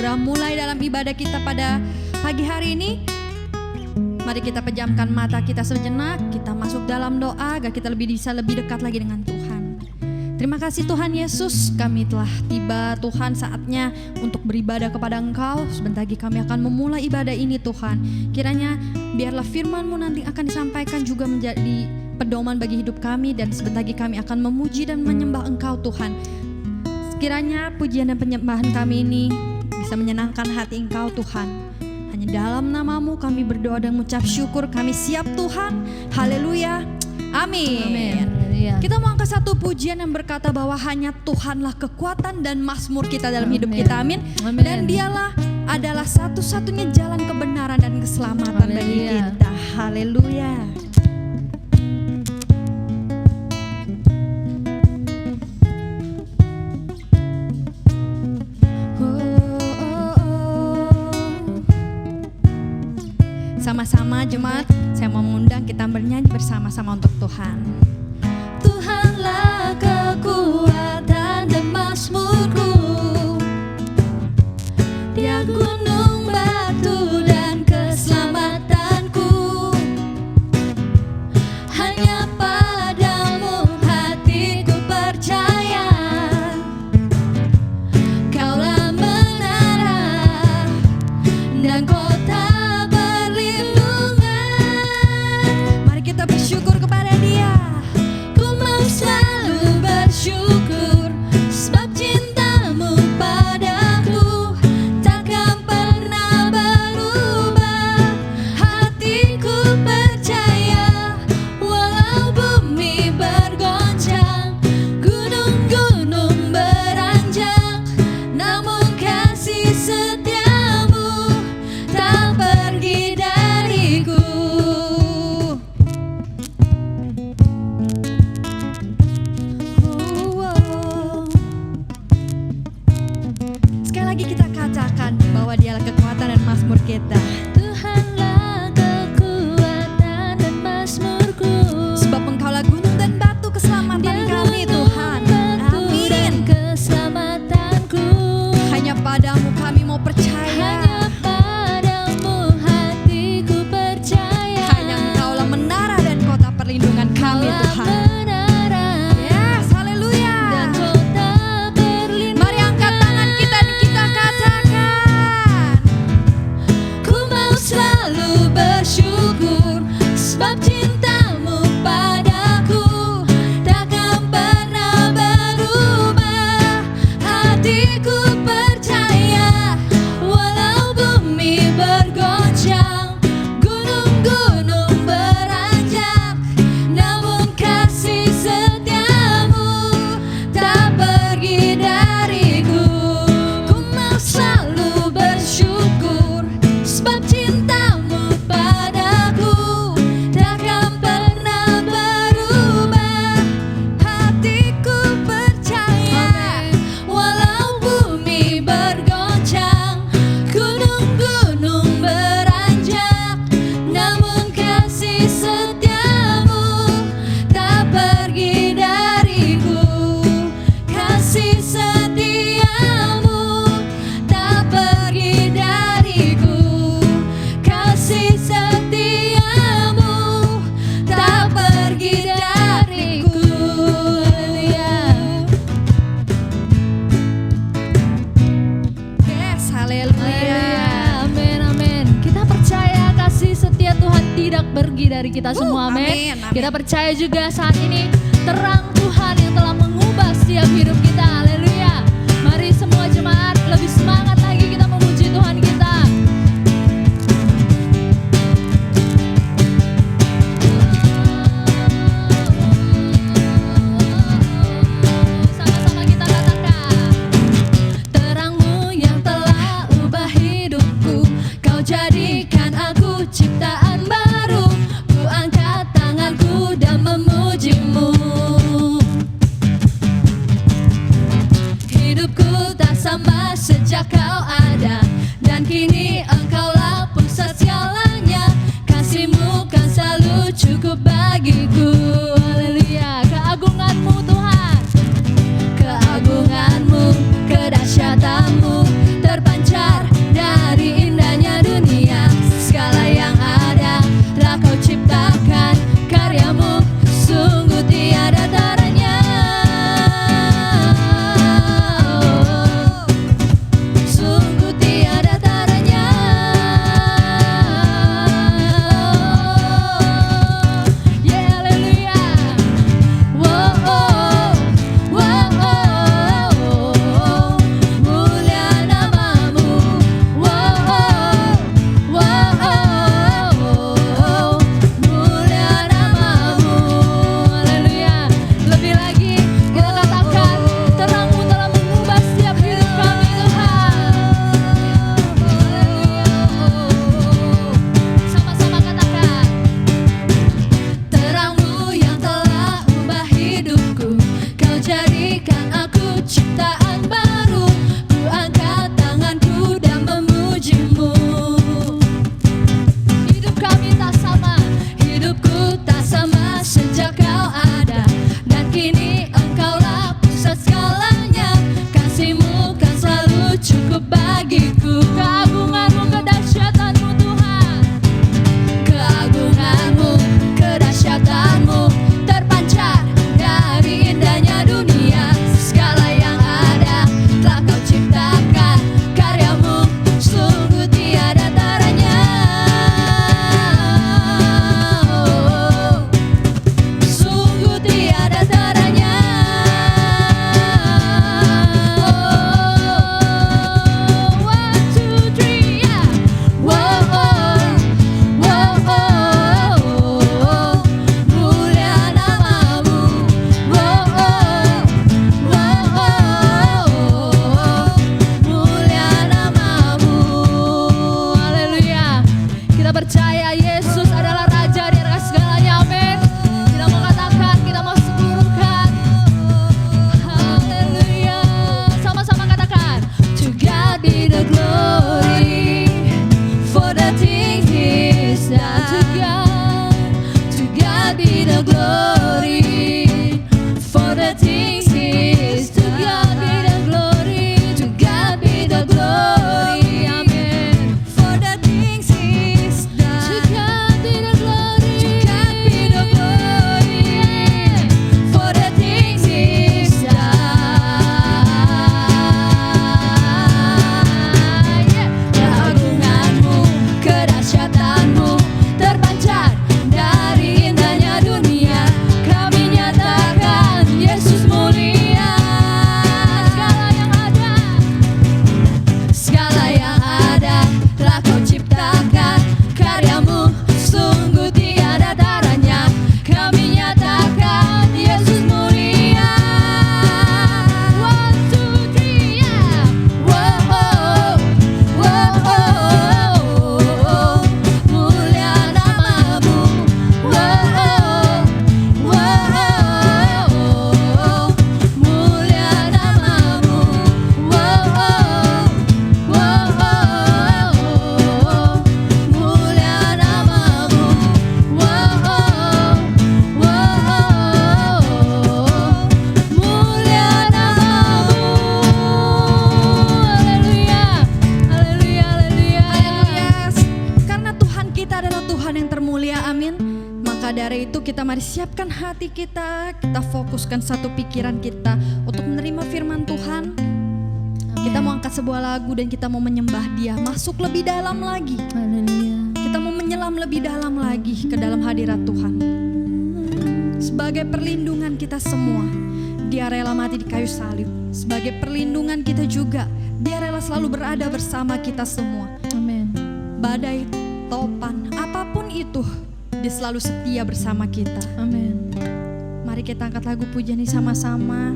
segera mulai dalam ibadah kita pada pagi hari ini. Mari kita pejamkan mata kita sejenak, kita masuk dalam doa agar kita bisa lebih dekat lagi dengan Tuhan. Terima kasih Tuhan Yesus, kami telah tiba Tuhan saatnya untuk beribadah kepada Engkau. Sebentar lagi kami akan memulai ibadah ini Tuhan. Kiranya biarlah firman-Mu nanti akan disampaikan juga menjadi pedoman bagi hidup kami. Dan sebentar lagi kami akan memuji dan menyembah Engkau Tuhan. Kiranya pujian dan penyembahan kami ini bisa menyenangkan hati Engkau Tuhan. Hanya dalam nama-Mu kami berdoa dan mengucap syukur. Kami siap Tuhan. Haleluya. Amin. Amin. Kita mau angkat satu pujian yang berkata bahwa hanya Tuhanlah kekuatan dan mazmur kita dalam hidup kita. Amin. Amin. Dan Dialah adalah satu-satunya jalan kebenaran dan keselamatan bagi kita. Haleluya. Sama-sama jemaat, saya mau mengundang kita bernyanyi bersama-sama untuk Tuhan. Tuhanlah kekuatan dan mazmurku, Dia gunung batu dan keselamatanku. Hanya padamu hatiku percaya, Kaulah menara dan kota bersyukur kepada Dia. Ku mau selalu bersyukur sebab cinta-Mu padaku takkan pernah berubah. Hatiku percaya walau bumi bergoncang, gunung-gunung beranjak, namun kasih setia-Mu tak pergi dariku. Kita katakan bahwa Dialah kekuatan dan mazmur kita. Tuhanlah kekuatan dan mazmurku, sebab Engkaulah gunung dan batu keselamatan kami Tuhan. Amin. Keselamatanku. Hanya padamu kami mau percaya. Hanya padamu hatiku percaya. Hanya Engkaulah menara dan kota perlindungan kami Tuhan. Bersyukur sebab cinta-Mu padaku takkan pernah berubah. Hatiku percaya walau bumi bergoncang, gunung-gunung beranjak, namun kasih setia-Mu tak pergi dariku. Ku mau selalu bersyukur sebab cinta-Mu padaku takkan pernah berubah. Hatiku percaya walau bumi bergoncang, gunung-gunung beranjak, namun kasih setia-Mu tak pergi dariku. Kasih setia-Mu tak pergi dariku. Kasih setia-Mu tak pergi dariku. Yes, haleluya. Amin, amin. Kita percaya kasih setia Tuhan tidak pergi dari kita semua, amin. Amin, amin. Kita percaya juga saat ini terang Tuhan yang telah mengubah setiap hidup kita, haleluya. Mari semua jemaat lebih semangat lagi kita memuji Tuhan kita. Sama-sama kita katakan, terang-Mu yang telah ubah hidupku, Kau jadikan aku ciptaan baru. Ku angkat tanganku dan memuji-Mu. Hidupku tak sama sejak Kau ada, dan kini Engkaulah pusat segalanya. Kasih-Mu kan selalu cukup bagiku. Haleluya. Keagungan-Mu Tuhan, keagungan-Mu, kedahsyatan-Mu terpancar God be the glory for the things He's. To God be the glory. To God be the glory. Amen. For the things He's done. To God be the glory. To God be the glory. Yeah. For the things He's done. Yeah. Keagunganmu, kedahsyatanmu terpancar dari indahnya dunia. Kami nyatakan Yesus mulia. Segala yang ada telah Kau ciptakan. Karyamu sungguh tiada taranya. Kami nyatakan Yesus mulia. 1, 2, 3, yeah. Wow, wow, mulia namamu. Wow, wow, mulia namamu. Wow, mulia namamu. Mulia namamu. Haleluya, haleluya, haleluya. Yes. Karena Tuhan kita adalah Tuhan yang termulia, amin. Maka dari itu kita mari siapkan hati kita fokuskan satu pikiran kita untuk menerima firman Tuhan. Kita mau angkat sebuah lagu dan kita mau menyembah Dia, masuk lebih dalam lagi. Haleluya. Kita mau menyelam lebih dalam lagi ke dalam hadirat Tuhan. Sebagai perlindungan kita semua, Dia rela mati di kayu salib. Sebagai perlindungan kita juga, Dia rela selalu berada bersama kita semua. Amin. Badai, topan, apapun itu, Dia selalu setia bersama kita. Amin. Mari kita angkat lagu pujian ini sama-sama.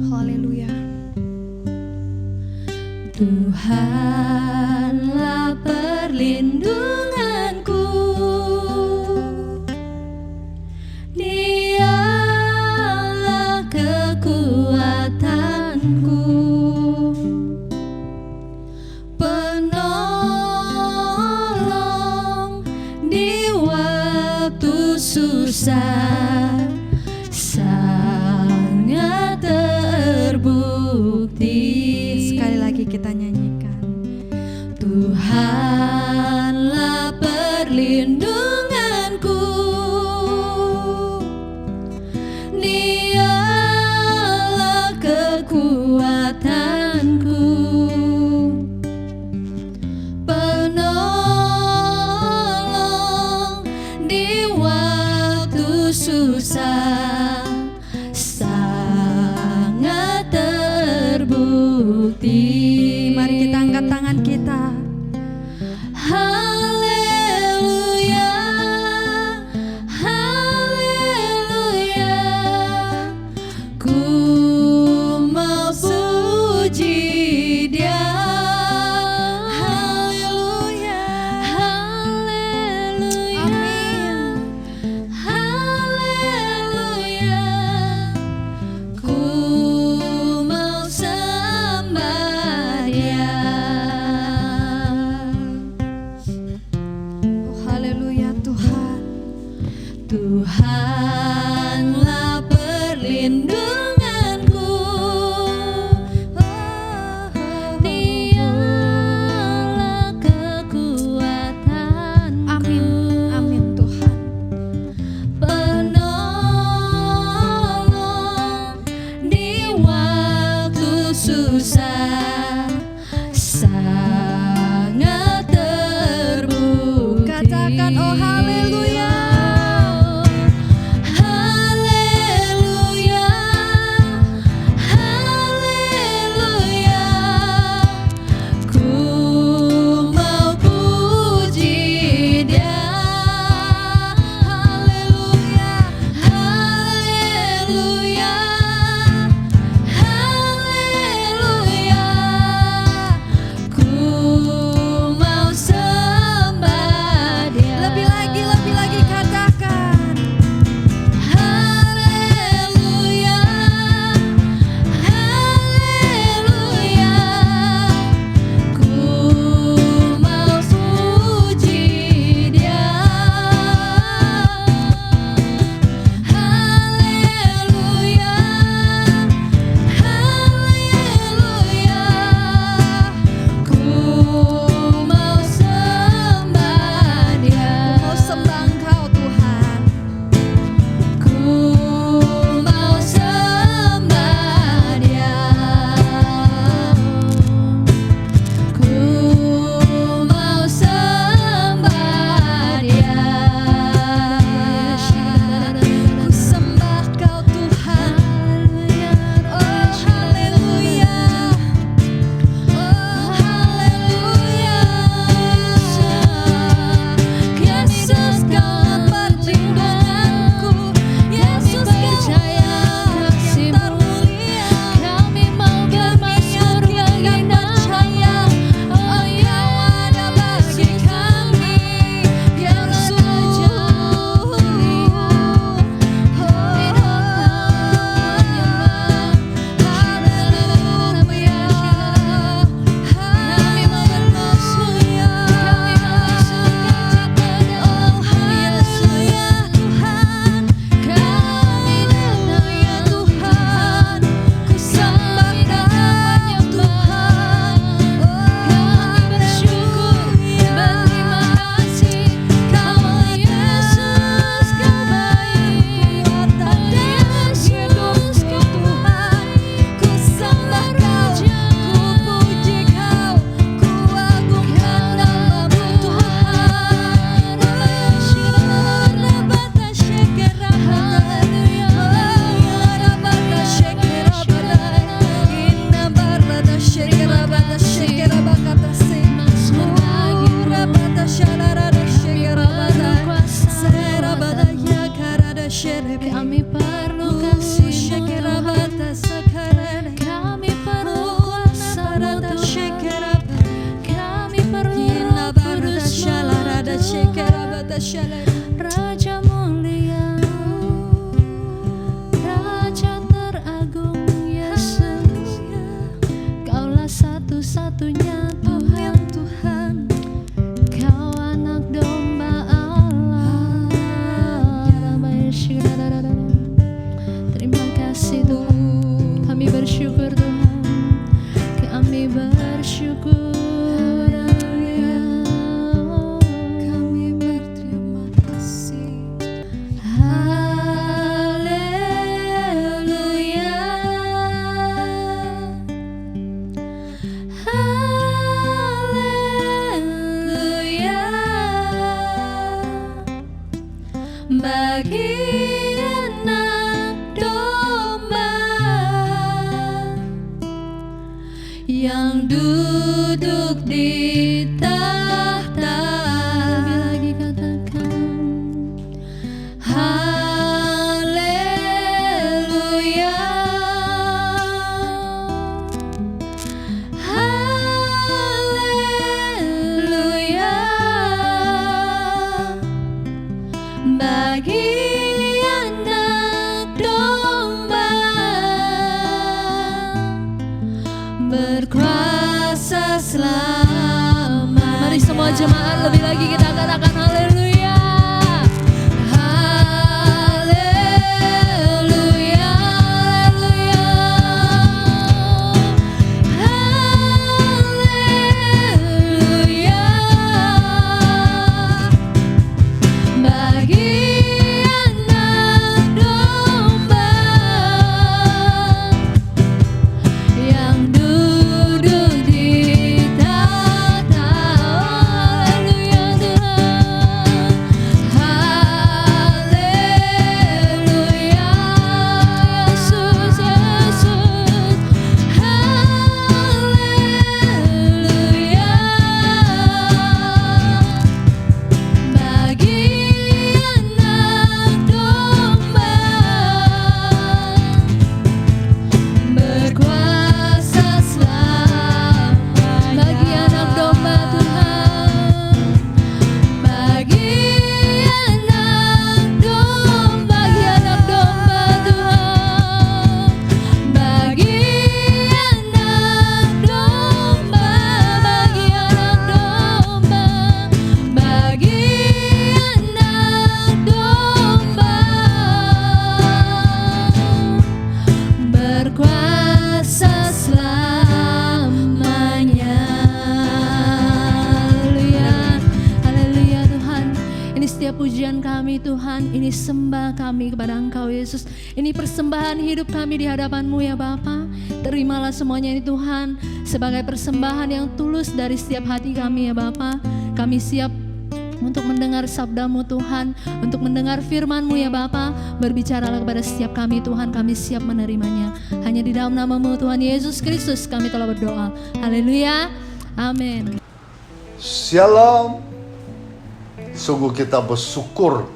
Haleluya. Tuhanlah perlindunganku, Dialah kekuatanku, penolong di waktu susah, sangat terbukti. Sekali lagi kita nyanyikan. Tuhanlah perlindunganku, Dialah kekuatanku, penolong di waktu susah, sangat terbukti. Mari kita angkat tangan kita. Haleluya, haleluya, ku mau puji Dia. Haleluya, haleluya, Amin. haleluya, ku mau sembah Dia. Oh, haleluya Tuhan. Tuhanlah perlindunganku, Dialah kekuatanku. Amin. Amin Tuhan. Penolong di waktu susah, sangat terbukti. Katakan oh haleluya. Haleluya, Raja mulia, Raja teragung Yesus, Kaulah satu-satunya Tuhan, Kau anak domba Allah. Terima kasih Tuhan, kami bersyukur Tuhan, kami bersyukur. Kami berterima kasih. Haleluya, haleluya. Bagi anak domba yang duduk di tahta. Lebih lagi katakan haleluya, haleluya. Bagi anak domba berkuasa selama. Mari semua jemaat lebih lagi kita katakan haleluya. Haleluya, haleluya. Bagi anak domba yang duduk di tahta. Haleluya Tuhan, haleluya Yesus, Yesus, haleluya. Bagi anak domba berkuasa selama. Bagi anak domba Tuhan, bagi anak domba, bagi anak domba Tuhan, bagi anak domba, bagi anak domba, bagi anak domba berkuasa selamanya. Haleluya, haleluya Tuhan. Ini setiap pujian kami Tuhan, ini sembah kami kepada Engkau Yesus. Ini persembahan hidup kami di hadapan-Mu ya Bapa. Terimalah semuanya ini Tuhan sebagai persembahan yang tulus dari setiap hati kami ya Bapa. Kami siap untuk mendengar sabda-Mu Tuhan, untuk mendengar firman-Mu ya Bapa. Berbicaralah kepada setiap kami Tuhan, kami siap menerimanya. Hanya di dalam nama-Mu Tuhan Yesus Kristus kami telah berdoa. Haleluya, amin. Shalom. Sungguh kita bersyukur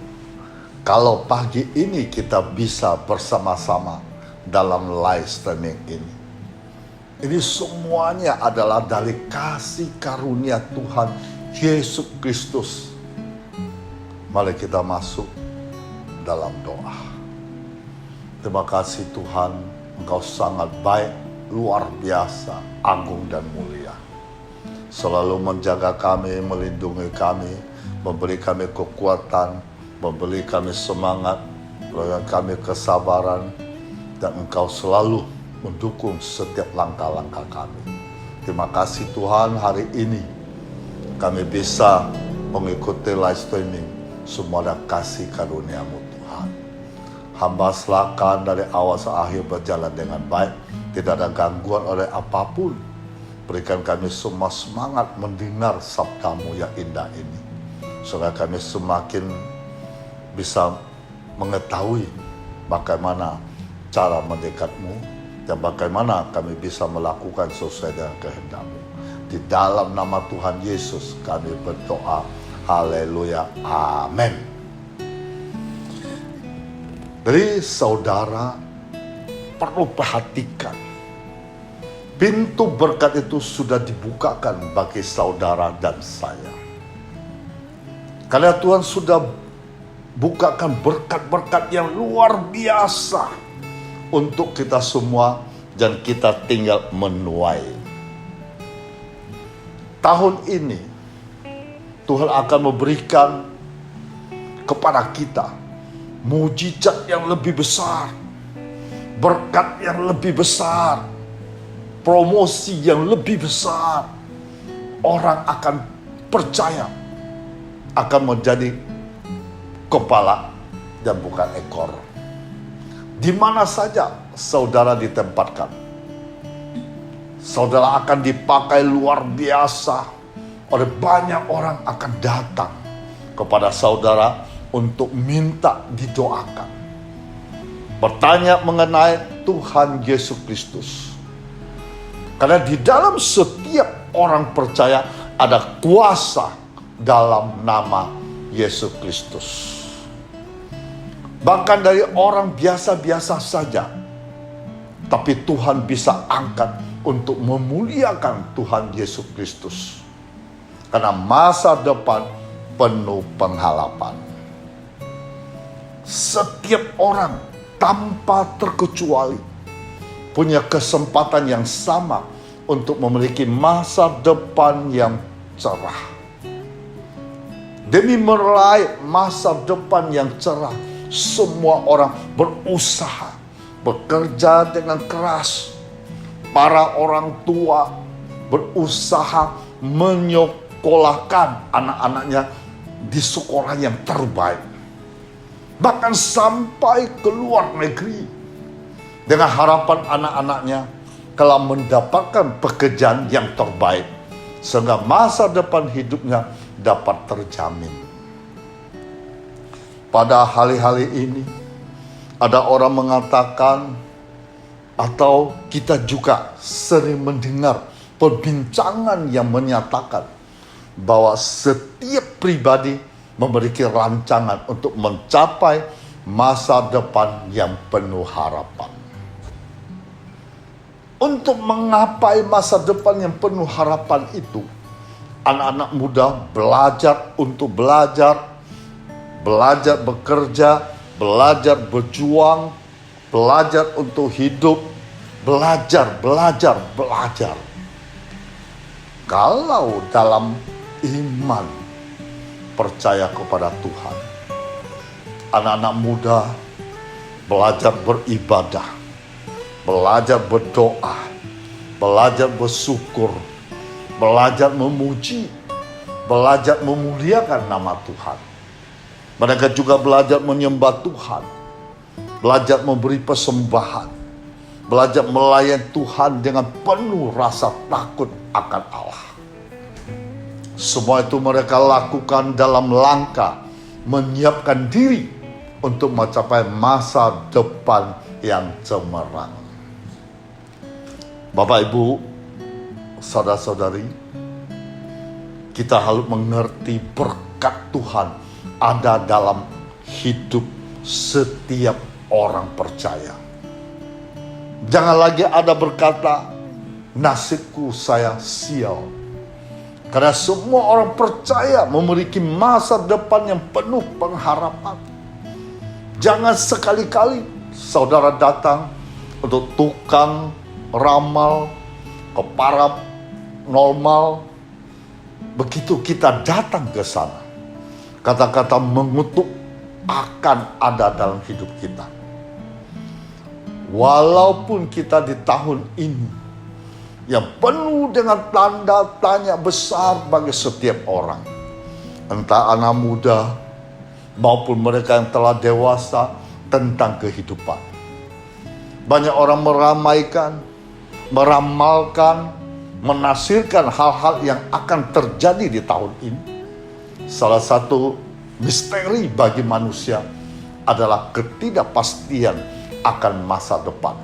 kalau pagi ini kita bisa bersama-sama dalam live streaming ini. Ini semuanya adalah dari kasih karunia Tuhan Yesus Kristus. Mari kita masuk dalam doa. Terima kasih Tuhan, Engkau sangat baik, luar biasa, agung dan mulia. Selalu menjaga kami, melindungi kami, memberi kami kekuatan, memberi kami semangat, memberi kami kesabaran, dan Engkau selalu mendukung setiap langkah-langkah kami. Terima kasih Tuhan, hari ini kami bisa mengikuti live streaming. Semua ada kasih karunia-Mu Tuhan. Hamba silakan dari awal sampai akhir berjalan dengan baik, tidak ada gangguan oleh apapun. Berikan kami semua semangat mendengar sabda-Mu yang indah ini, supaya kami semakin bisa mengetahui bagaimana cara mendekat-Mu dan bagaimana kami bisa melakukan sesuai dengan kehendak-Mu. Di dalam nama Tuhan Yesus kami berdoa. Haleluya. Amin. Jadi saudara perlu perhatikan. Pintu berkat itu sudah dibukakan bagi saudara dan saya. Karena Tuhan sudah bukakan berkat-berkat yang luar biasa untuk kita semua dan kita tinggal menuai. Tahun ini Tuhan akan memberikan kepada kita mujizat yang lebih besar, berkat yang lebih besar, promosi yang lebih besar. Orang akan percaya akan menjadi kepala dan bukan ekor. Di mana saja saudara ditempatkan, saudara akan dipakai luar biasa. Oleh banyak orang akan datang kepada saudara untuk minta didoakan, bertanya mengenai Tuhan Yesus Kristus. Karena di dalam setiap orang percaya ada kuasa dalam nama Yesus Kristus. Bahkan dari orang biasa-biasa saja, tapi Tuhan bisa angkat untuk memuliakan Tuhan Yesus Kristus. Karena masa depan penuh pengharapan. Setiap orang tanpa terkecuali punya kesempatan yang sama untuk memiliki masa depan yang cerah. Demi meraih masa depan yang cerah, semua orang berusaha, bekerja dengan keras. Para orang tua berusaha menyekolahkan anak-anaknya di sekolah yang terbaik. Bahkan sampai ke luar negeri dengan harapan anak-anaknya telah mendapatkan pekerjaan yang terbaik, sehingga masa depan hidupnya dapat terjamin. Pada hari-hari ini ada orang mengatakan, atau kita juga sering mendengar perbincangan yang menyatakan bahwa setiap pribadi memiliki rancangan untuk mencapai masa depan yang penuh harapan. Untuk menggapai masa depan yang penuh harapan itu, anak-anak muda belajar untuk belajar bekerja, belajar berjuang, belajar untuk hidup, belajar. Kalau dalam iman percaya kepada Tuhan, anak-anak muda belajar beribadah, belajar berdoa, belajar bersyukur, belajar memuji, belajar memuliakan nama Tuhan. Mereka juga belajar menyembah Tuhan, belajar memberi persembahan, belajar melayani Tuhan dengan penuh rasa takut akan Allah. Semua itu mereka lakukan dalam langkah menyiapkan diri untuk mencapai masa depan yang cemerlang. Bapak, Ibu, saudara-saudari, kita harus mengerti berkat Tuhan ada dalam hidup setiap orang percaya. Jangan lagi ada berkata, nasibku saya sial. Karena semua orang percaya memiliki masa depan yang penuh pengharapan. Jangan sekali-kali saudara datang untuk tukang ramal, ke para normal. Begitu kita datang ke sana, kata-kata mengutuk akan ada dalam hidup kita. Walaupun kita di tahun ini yang penuh dengan tanda tanya besar bagi setiap orang, entah anak muda maupun mereka yang telah dewasa, tentang kehidupan. Banyak orang meramaikan, meramalkan, menafsirkan hal-hal yang akan terjadi di tahun ini. Salah satu misteri bagi manusia adalah ketidakpastian akan masa depan.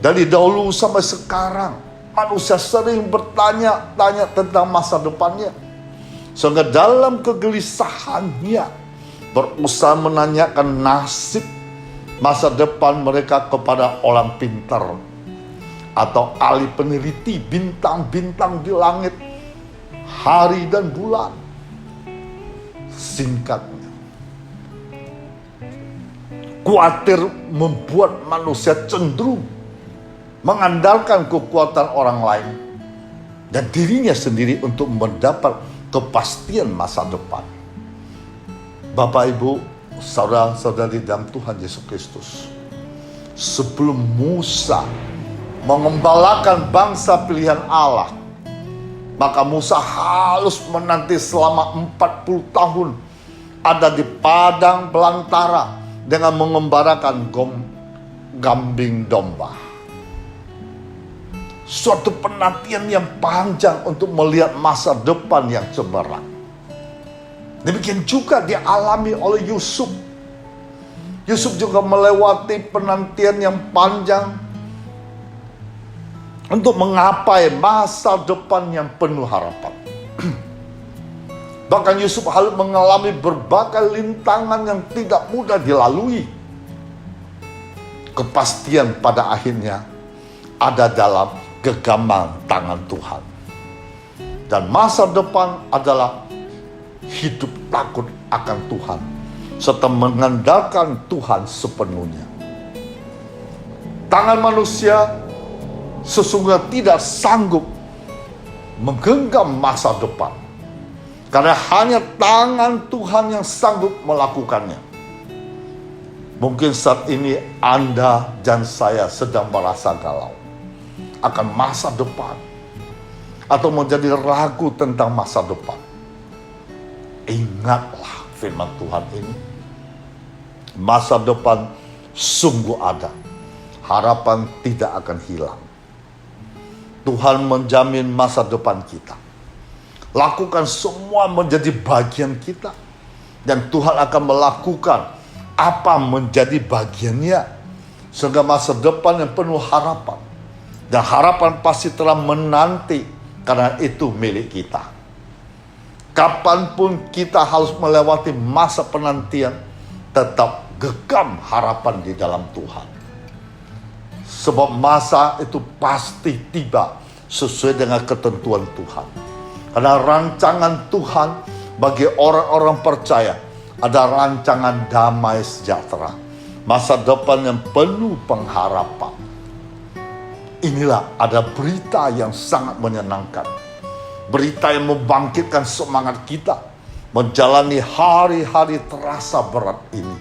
Dari dahulu sampai sekarang, manusia sering bertanya-tanya tentang masa depannya. Sehingga dalam kegelisahannya, berusaha menanyakan nasib masa depan mereka kepada orang pintar atau ahli peneliti bintang-bintang di langit, hari dan bulan. singkatnya. Khawatir membuat manusia cenderung mengandalkan kekuatan orang lain dan dirinya sendiri untuk mendapat kepastian masa depan. Bapak, Ibu, saudara-saudari dalam Tuhan Yesus Kristus, sebelum Musa mengembalakan bangsa pilihan Allah, maka Musa harus menanti selama 40 tahun ada di padang belantara dengan mengembarakan kambing domba. Suatu penantian yang panjang untuk melihat masa depan yang cemerlang. Demikian juga dialami oleh Yusuf. Yusuf juga melewati penantian yang panjang untuk menggapai masa depan yang penuh harapan. Bahkan Yusuf harus mengalami berbagai rintangan yang tidak mudah dilalui. Kepastian pada akhirnya ada dalam genggaman tangan Tuhan. Dan masa depan adalah hidup takut akan Tuhan, serta mengandalkan Tuhan sepenuhnya. Tangan manusia sesungguhnya tidak sanggup menggenggam masa depan, karena hanya tangan Tuhan yang sanggup melakukannya. Mungkin saat ini Anda dan saya sedang merasa galau akan masa depan, atau menjadi ragu tentang masa depan. Ingatlah firman Tuhan ini. Masa depan sungguh ada. Harapan tidak akan hilang. Tuhan menjamin masa depan kita. Lakukan semua menjadi bagian kita. Dan Tuhan akan melakukan apa menjadi bagiannya. Sehingga masa depan yang penuh harapan. Dan harapan pasti telah menanti, karena itu milik kita. Kapanpun kita harus melewati masa penantian, tetap gegam harapan di dalam Tuhan. Sebab masa itu pasti tiba sesuai dengan ketentuan Tuhan. Karena rancangan Tuhan bagi orang-orang percaya ada rancangan damai sejahtera, masa depan yang penuh pengharapan. Inilah ada berita yang sangat menyenangkan. Berita yang membangkitkan semangat kita menjalani hari-hari terasa berat ini.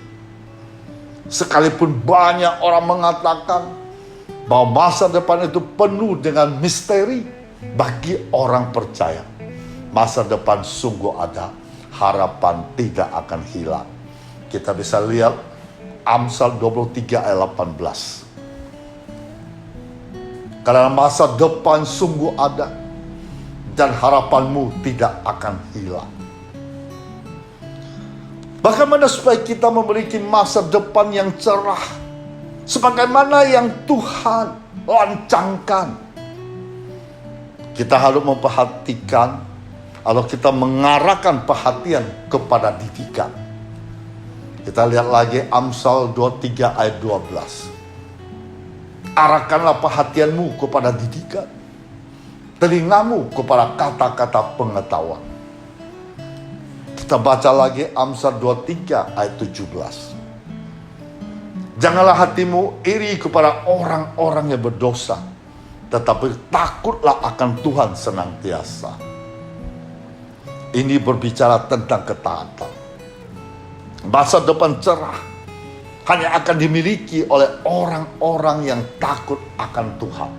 Sekalipun banyak orang mengatakan bahwa masa depan itu penuh dengan misteri, bagi orang percaya masa depan sungguh ada, harapan tidak akan hilang. Kita bisa lihat Amsal 23 ayat 18. Karena masa depan sungguh ada, dan harapanmu tidak akan hilang. Bagaimana supaya kita memiliki masa depan yang cerah, sebagaimana yang Tuhan rancangkan? Kita harus memperhatikan, atau kita mengarahkan perhatian kepada didikan. Kita lihat lagi Amsal 23 ayat 12. Arahkanlah perhatianmu kepada didikan, telingamu kepada kata-kata pengetahuan. Kita baca lagi Amsal 23 ayat 17. Janganlah hatimu iri kepada orang-orang yang berdosa, tetapi takutlah akan Tuhan senantiasa. Ini berbicara tentang ketaatan. Masa depan cerah hanya akan dimiliki oleh orang-orang yang takut akan Tuhan.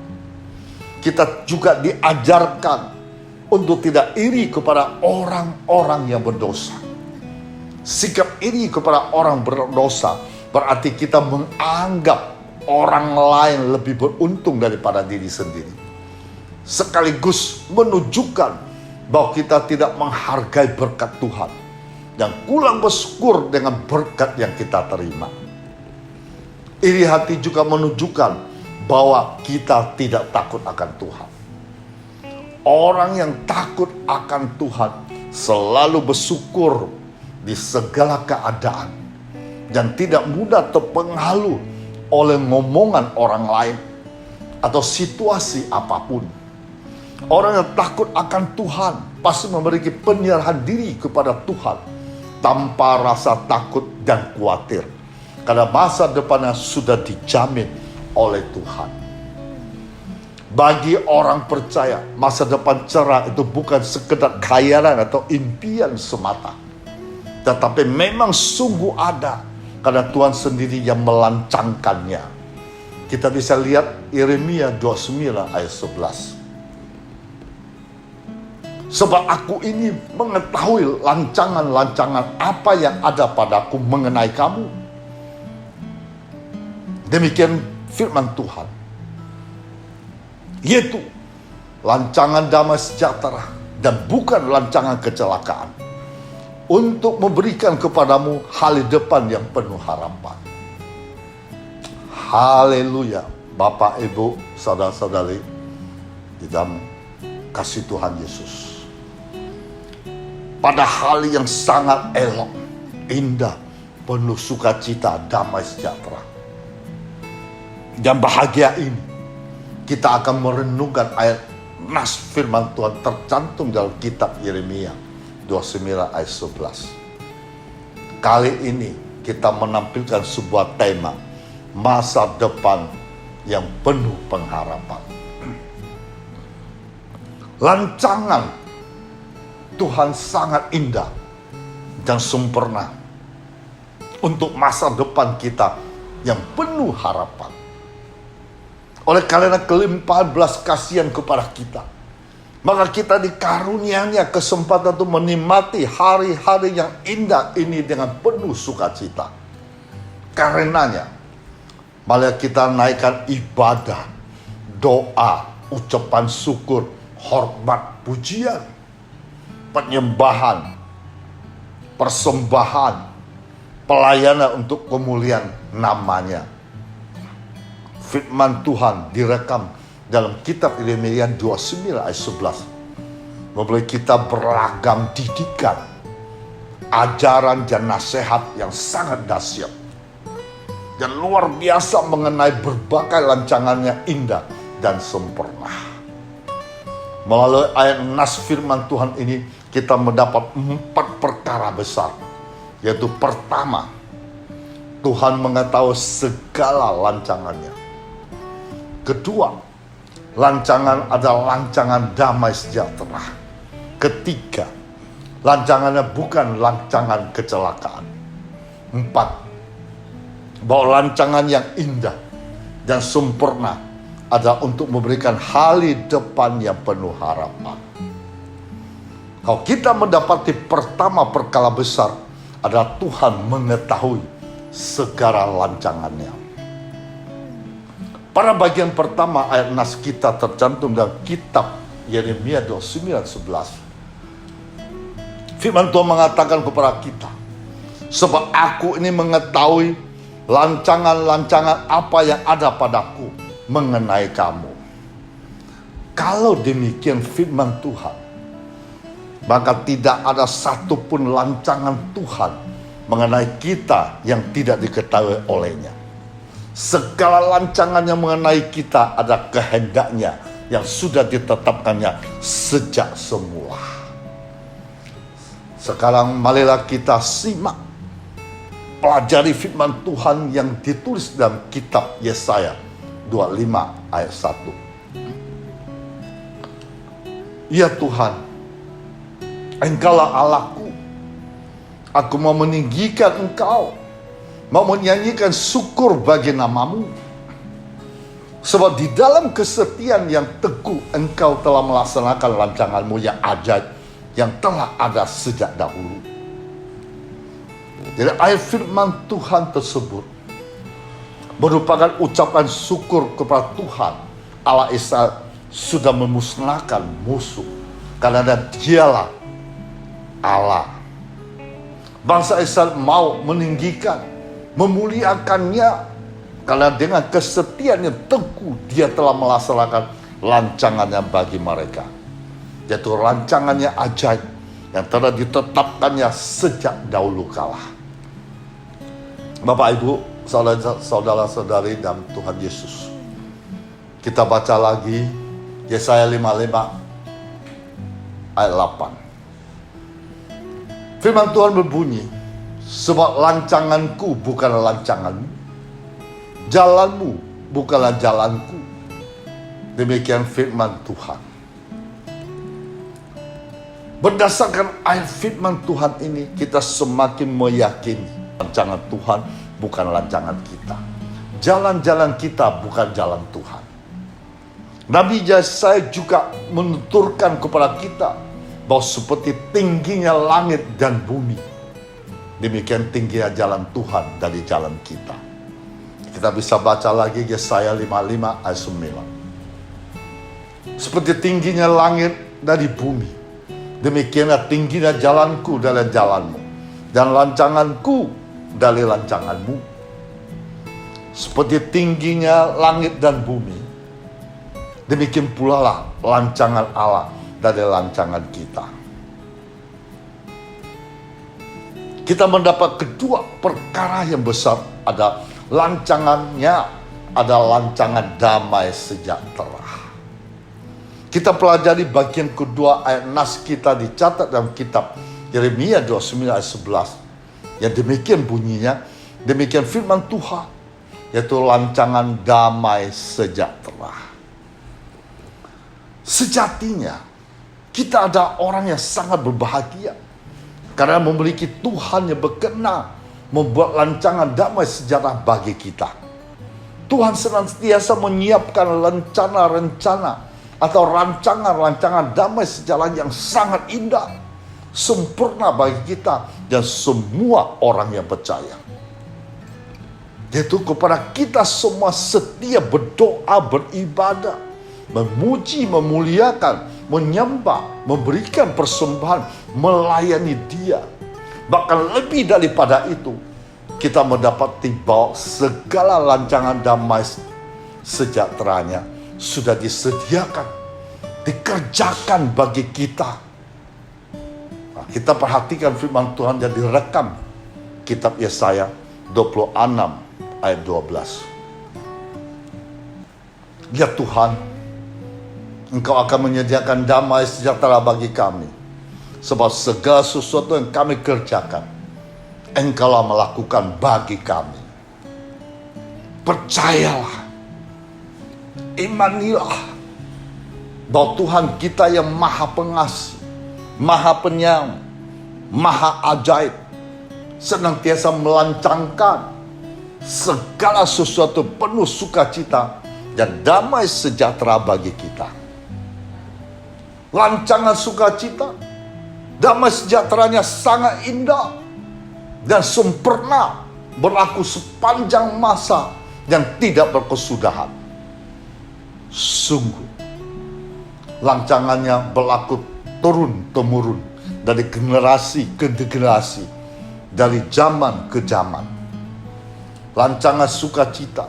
Kita juga diajarkan untuk tidak iri kepada orang-orang yang berdosa. Sikap iri kepada orang berdosa berarti kita menganggap orang lain lebih beruntung daripada diri sendiri. Sekaligus menunjukkan bahwa kita tidak menghargai berkat Tuhan dan kurang bersyukur dengan berkat yang kita terima. Iri hati juga menunjukkan bahwa kita tidak takut akan Tuhan. Orang yang takut akan Tuhan selalu bersyukur di segala keadaan dan tidak mudah terpengaruh oleh ngomongan orang lain atau situasi apapun. Orang yang takut akan Tuhan pasti memiliki penyerahan diri kepada Tuhan tanpa rasa takut dan khawatir. Karena masa depannya sudah dijamin oleh Tuhan. Bagi orang percaya, masa depan cerah itu bukan sekedar khayalan atau impian semata. Tetapi memang sungguh ada, karena Tuhan sendiri yang melancangkannya. Kita bisa lihat Yeremia 29 ayat 11. Sebab aku ini mengetahui lancangan-lancangan apa yang ada padaku mengenai kamu. Demikian firman Tuhan. Yaitu lancangan damai sejahtera dan bukan lancangan kecelakaan. Untuk memberikan kepadamu hari depan yang penuh harapan. Haleluya. Bapak, Ibu, saudara-saudari, di dalam kasih Tuhan Yesus. Pada hari yang sangat elok, indah, penuh sukacita, damai sejahtera. Dan bahagia ini, kita akan merenungkan ayat nas firman Tuhan tercantum dalam kitab Yeremia 29 ayat 11. Kali ini kita menampilkan sebuah tema, masa depan yang penuh pengharapan. Lancangan Tuhan sangat indah dan sempurna untuk masa depan kita yang penuh harapan. Oleh karena kelimpahan belas kasihan kepada kita, maka kita dikarunianya kesempatan untuk menikmati hari-hari yang indah ini dengan penuh sukacita. Karenanya, mari kita naikkan ibadah, doa, ucapan syukur, hormat, pujian, penyembahan, persembahan, pelayanan untuk kemuliaan namanya. Firman Tuhan direkam dalam kitab Yeremia 29 ayat 11. Memberi kita beragam didikan, ajaran dan nasihat yang sangat dahsyat dan luar biasa mengenai berbagai lancangannya indah dan sempurna. Melalui ayat nas firman Tuhan ini, kita mendapat 4 perkara besar. Yaitu pertama, Tuhan mengetahui segala lancangannya. Kedua, lancangan adalah lancangan damai sejahtera. Ketiga, lancangannya bukan lancangan kecelakaan. 4, bahwa lancangan yang indah dan sempurna adalah untuk memberikan hari depan yang penuh harapan. Kalau kita mendapati pertama perkara besar adalah Tuhan mengetahui segala lancangannya. Pada bagian pertama ayat nas kita tercantum dalam kitab Yeremia 29:11. Firman Tuhan mengatakan kepada kita, sebab aku ini mengetahui lancangan-lancangan apa yang ada padaku mengenai kamu. Kalau demikian firman Tuhan, maka tidak ada satupun lancangan Tuhan mengenai kita yang tidak diketahui olehnya. Segala lancangan yang mengenai kita ada kehendaknya yang sudah ditetapkannya sejak semula. Sekarang marilah kita simak, pelajari firman Tuhan yang ditulis dalam kitab Yesaya 25 ayat 1. Ya Tuhan, Engkaulah Allahku, aku mau meninggikan Engkau, mau menyanyikan syukur bagi namamu. Sebab di dalam kesetiaan yang teguh Engkau telah melaksanakan rancanganmu yang ajaib yang telah ada sejak dahulu. Jadi ayat firman Tuhan tersebut merupakan ucapan syukur kepada Tuhan Allah Israel sudah memusnahkan musuh, karena Dialah Allah. Bangsa Israel mau meninggikan, memuliakannya, karena dengan kesetiaan yang teguh Dia telah melaksanakan rancangannya bagi mereka, yaitu rancangannya ajaib yang telah ditetapkannya sejak dahulu kala. Bapak, Ibu, saudara-saudari dalam Tuhan Yesus, kita baca lagi Yesaya 55 ayat 8. Firman Tuhan berbunyi, sebab lancanganku bukanlah lancanganmu, jalanmu bukanlah jalanku. Demikian firman Tuhan. Berdasarkan ayat firman Tuhan ini, kita semakin meyakini rancangan Tuhan bukan rancangan kita. Jalan-jalan kita bukan jalan Tuhan. Nabi Yesaya juga menuturkan kepada kita bahwa seperti tingginya langit dan bumi, demikian tingginya jalan Tuhan dari jalan kita. Kita bisa baca lagi Yesaya 55 ayat 9. Seperti tingginya langit dari bumi, demikianlah tingginya jalanku dari jalanmu, dan lancanganku dari lancanganmu. Seperti tingginya langit dan bumi, demikian pula lah lancangan Allah dari lancangan kita. Kita mendapat kedua perkara yang besar. Ada lancangannya, ada lancangan damai sejahtera. Kita pelajari bagian kedua ayat nas kita dicatat dalam kitab Yeremia 29 ayat 11. Yang demikian bunyinya, demikian firman Tuhan, yaitu lancangan damai sejahtera. Sejatinya, kita ada orang yang sangat berbahagia karena memiliki Tuhan yang berkenan membuat rancangan damai sejahtera bagi kita. Tuhan senantiasa menyiapkan rencana-rencana atau rancangan-rancangan damai sejahtera yang sangat indah, sempurna bagi kita dan semua orang yang percaya. Yaitu kepada kita semua setia berdoa, beribadah, memuji, memuliakan, menyembah, memberikan persembahan, melayani Dia. Bahkan lebih daripada itu, kita mendapati bahwa segala rancangan damai sejahteranya sudah disediakan, dikerjakan bagi kita. Nah, kita perhatikan firman Tuhan yang direkam kitab Yesaya 26 ayat 12. Ya Tuhan, Engkau akan menyediakan damai sejahtera bagi kami, sebab segala sesuatu yang kami kerjakan, Engkaulah melakukan bagi kami. Percayalah, imanilah bahwa Tuhan kita yang maha pengasih, maha penyayang, maha ajaib, senantiasa melancangkan segala sesuatu penuh sukacita dan damai sejahtera bagi kita. Lancangan sukacita, damai sejahteranya sangat indah dan sempurna, berlaku sepanjang masa yang tidak berkesudahan. Sungguh, lancangannya berlaku turun-temurun dari generasi ke generasi, dari zaman ke zaman. Rancangan sukacita,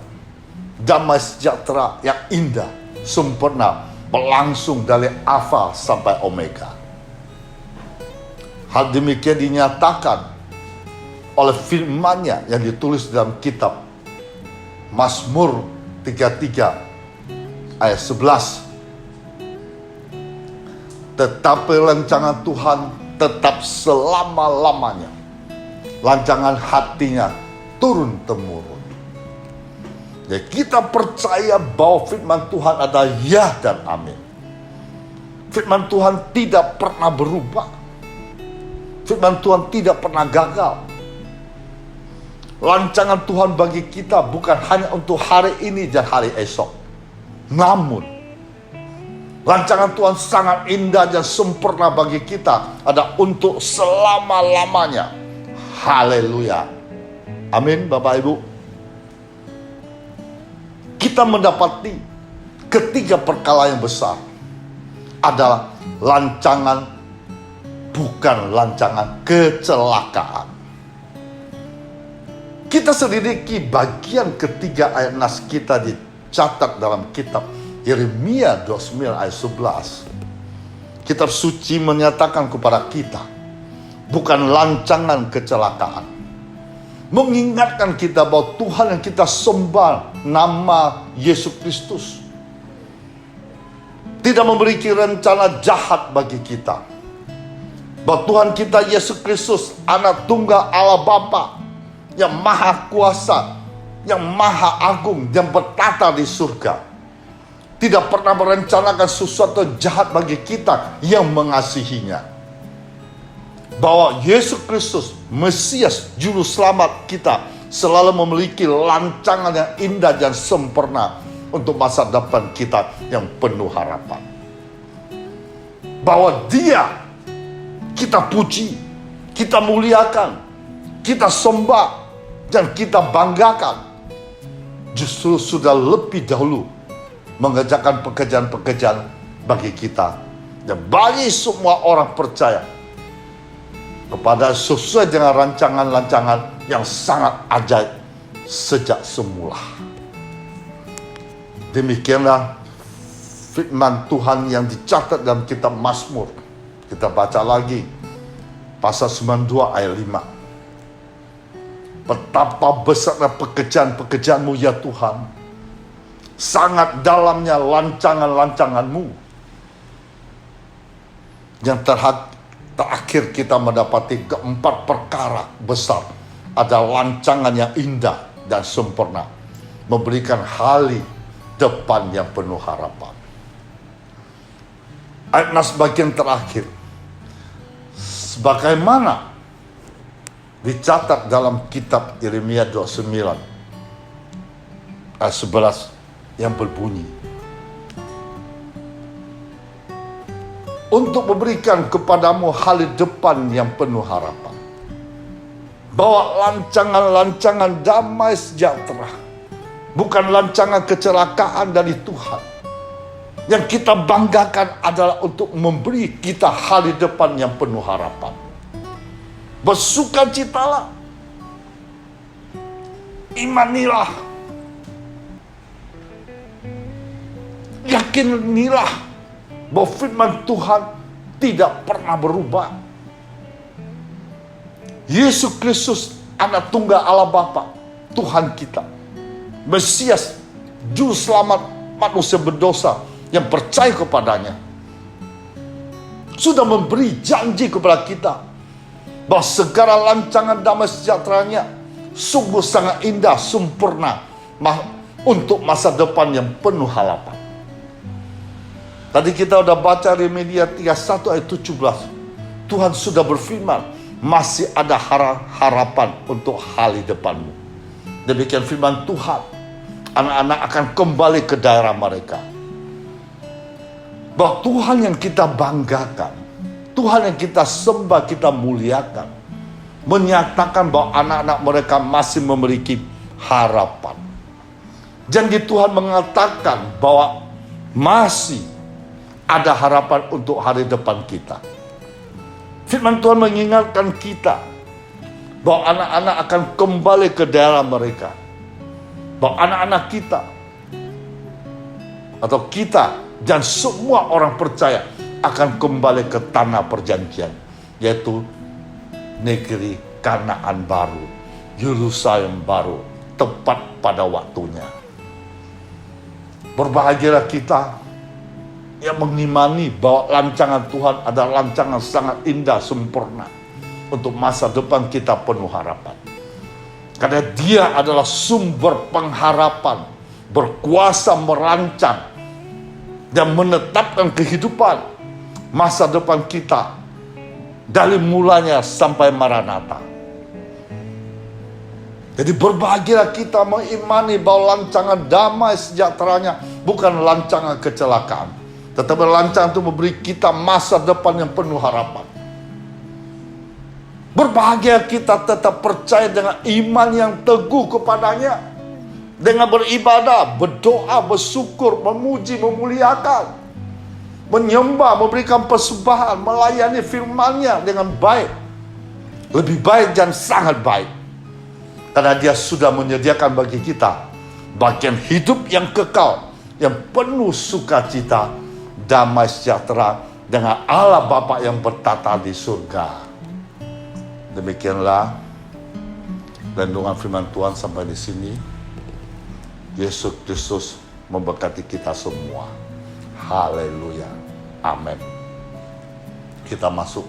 damai sejahtera yang indah, sempurna, berlangsung dari Alfa sampai Omega. Hal demikian dinyatakan oleh firman-Nya yang ditulis dalam kitab Mazmur 33 ayat 11. Tetapi rancangan Tuhan tetap selama-lamanya, rancangan hatinya turun-temurun. Jadi kita percaya bahwa firman Tuhan adalah ya dan amin. Firman Tuhan tidak pernah berubah. Firman Tuhan tidak pernah gagal. Rancangan Tuhan bagi kita bukan hanya untuk hari ini dan hari esok. Namun, rancangan Tuhan sangat indah dan sempurna bagi kita ada untuk selama-lamanya. Haleluya. Amin, Bapak Ibu. Kita mendapati ketiga perkara yang besar adalah rancangan bukan rancangan kecelakaan. Kita selidiki bagian ketiga ayat nas kita dicatat dalam kitab Yeremia 29 ayat 11. Kitab suci menyatakan kepada kita bukan rancangan kecelakaan, mengingatkan kita bahwa Tuhan yang kita sembah, nama Yesus Kristus, tidak memiliki rencana jahat bagi kita. bahwa Tuhan kita Yesus Kristus, Anak Tunggal Allah Bapa yang Maha Kuasa, yang Maha Agung, yang bertata di surga, tidak pernah merencanakan sesuatu jahat bagi kita yang mengasihinya. Bahwa Yesus Kristus, Mesias, Juru Selamat kita, selalu memiliki rancangan yang indah dan sempurna untuk masa depan kita yang penuh harapan. Bahwa Dia kita puji, kita muliakan, kita sembah, dan kita banggakan. Justru sudah lebih dahulu mengerjakan pekerjaan-pekerjaan bagi kita dan bagi semua orang percaya kepada sesuai dengan rancangan-rancangan yang sangat ajaib sejak semula. Demikianlah firman Tuhan yang dicatat dalam kitab Mazmur. Kita baca lagi pasal 92 ayat 5. Betapa besarnya pekerjaan-pekerjaanmu ya Tuhan, sangat dalamnya rancangan-rancanganmu. Yang terakhir kita mendapati keempat perkara besar. Ada rancangan yang indah dan sempurna, memberikan hari depan yang penuh harapan. Ayat nas bagian terakhir, sebagaimana dicatat dalam kitab Yeremia 29 ayat 11 yang berbunyi, untuk memberikan kepadamu hari depan yang penuh harapan. Bahwa rancangan-rancangan damai sejahtera bukan rancangan kecelakaan dari Tuhan. Yang kita banggakan adalah untuk memberi kita hari depan yang penuh harapan. Bersukacitalah, imanilah, yakinilah bahwa firman Tuhan tidak pernah berubah. Yesus Kristus, Anak Tunggal Allah Bapa, Tuhan kita, Mesias, Juru Selamat manusia berdosa yang percaya kepadanya, sudah memberi janji kepada kita bahwa segala rancangan damai sejahteranya sungguh sangat indah, sempurna untuk masa depan yang penuh harapan. Tadi kita udah baca Yeremia 31 ayat 17. Tuhan sudah berfirman, masih ada harapan untuk hari depanmu. Demikian firman Tuhan. Anak-anak akan kembali ke daerah mereka. Bahwa Tuhan yang kita banggakan, Tuhan yang kita sembah, kita muliakan, menyatakan bahwa anak-anak mereka masih memiliki harapan. Janji Tuhan mengatakan bahwa masih ada harapan untuk hari depan kita. Firman Tuhan mengingatkan kita bahwa anak-anak akan kembali ke daerah mereka. Bahwa anak-anak kita atau kita dan semua orang percaya akan kembali ke tanah perjanjian, yaitu negeri Kanaan baru, Yerusalem baru, tepat pada waktunya. Berbahagialah kita yang mengimani bahwa rancangan Tuhan adalah rancangan sangat indah, sempurna untuk masa depan kita penuh harapan. Karena Dia adalah sumber pengharapan, berkuasa merancang dan menetapkan kehidupan masa depan kita dari mulanya sampai Maranatha. Jadi berbahagialah kita mengimani bahwa rancangan damai sejahteranya bukan rancangan kecelakaan, tetapi rancangan itu memberi kita masa depan yang penuh harapan. Berbahagia kita tetap percaya dengan iman yang teguh kepadanya, dengan beribadah, berdoa, bersyukur, memuji, memuliakan, menyembah, memberikan persembahan, melayani firman-Nya dengan baik, lebih baik dan sangat baik. Karena Dia sudah menyediakan bagi kita bagian hidup yang kekal, yang penuh sukacita, damai sejahtera dengan Allah Bapa yang bertata di surga. Demikianlah renungan firman Tuhan sampai di sini. Yesus Kristus memberkati kita semua. Haleluya. Amin. Kita masuk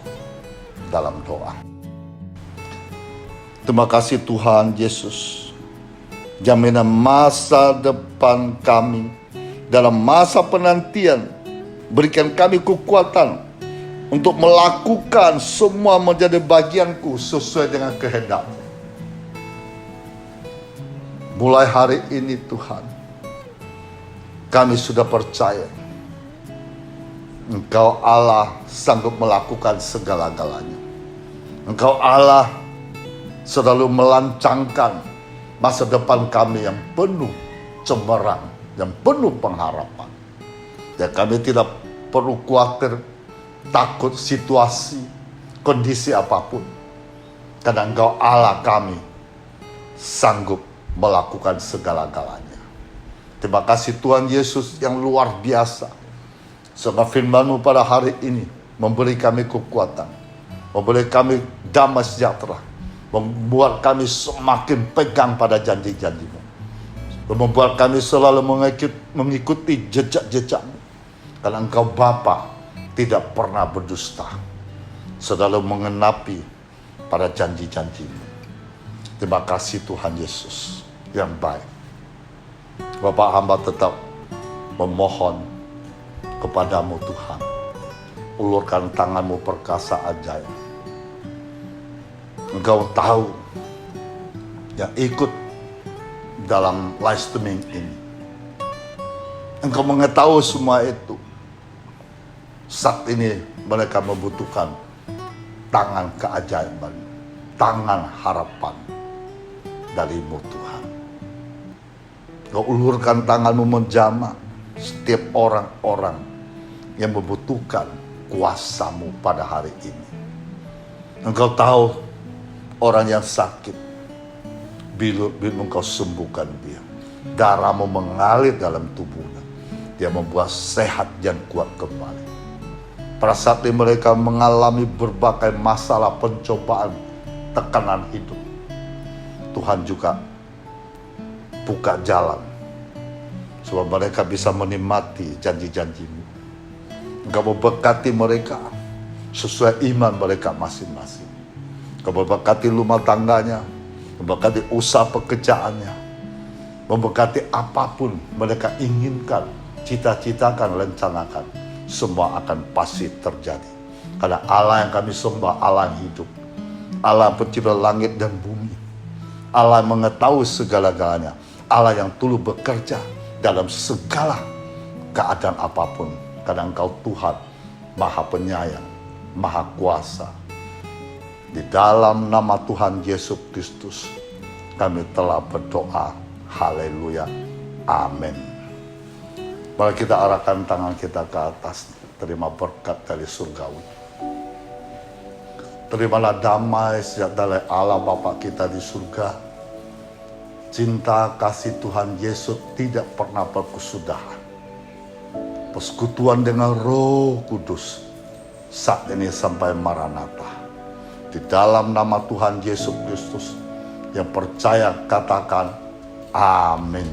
dalam doa. Terima kasih Tuhan Yesus. Jaminan masa depan kami dalam masa penantian. Berikan kami kekuatan untuk melakukan semua menjadi bagianku sesuai dengan kehendak-Mu. Mulai hari ini Tuhan, kami sudah percaya Engkau Allah sanggup melakukan segala-galanya. Engkau Allah selalu melancangkan masa depan kami yang penuh cemerlang, yang penuh pengharapan. Dan kami tidak perlu khawatir, takut situasi, kondisi apapun. Karena Engkau Allah kami sanggup melakukan segala-galanya. Terima kasih Tuhan Yesus yang luar biasa. Sebab firman-Mu pada hari ini memberi kami kekuatan, memberi kami damai sejahtera, membuat kami semakin pegang pada janji-janji-Mu, membuat kami selalu mengikuti jejak-jejak-Mu. Karena Engkau Bapa tidak pernah berdusta, selalu mengenapi pada janji-janji-Mu. Terima kasih Tuhan Yesus yang baik. Bapak hamba tetap memohon kepadamu Tuhan, ulurkan tangan-Mu perkasa ajaib. Engkau tahu yang ikut dalam live streaming ini. Engkau mengetahui semua itu. Saat ini mereka membutuhkan tangan keajaiban, tangan harapan dari-Mu Tuhan. Engkau ulurkan tangan-Mu menjamah setiap orang-orang yang membutuhkan kuasa-Mu pada hari ini. Engkau tahu orang yang sakit, bila Engkau sembuhkan dia. Darah-Mu mengalir dalam tubuhnya. Dia membuat sehat dan kuat kembali. Pada saat ini mereka mengalami berbagai masalah, pencobaan, tekanan hidup. Tuhan juga buka jalan supaya mereka bisa menikmati janji-janji-Mu. Engkau memberkati mereka sesuai iman mereka masing-masing. Engkau memberkati rumah tangganya, memberkati usaha pekerjaannya, memberkati apapun mereka inginkan, cita-citakan, rencanakan. Semua akan pasti terjadi. Karena Allah yang kami sembah, Allah yang hidup, Allah yang pencipta langit dan bumi, Allah yang mengetahui segala-galanya, Allah yang tulus bekerja dalam segala keadaan apapun. Karena Engkau Tuhan Maha Penyayang, Maha Kuasa. Di dalam nama Tuhan Yesus Kristus kami telah berdoa. Haleluya. Amin. Mari kita arahkan tangan kita ke atas. Terima berkat dari surgawi. Terimalah damai sejahtera dari Allah Bapa kita di surga. Cinta kasih Tuhan Yesus tidak pernah berkesudahan. Persekutuan dengan Roh Kudus saat ini sampai Maranatha. Di dalam nama Tuhan Yesus Kristus yang percaya katakan amin.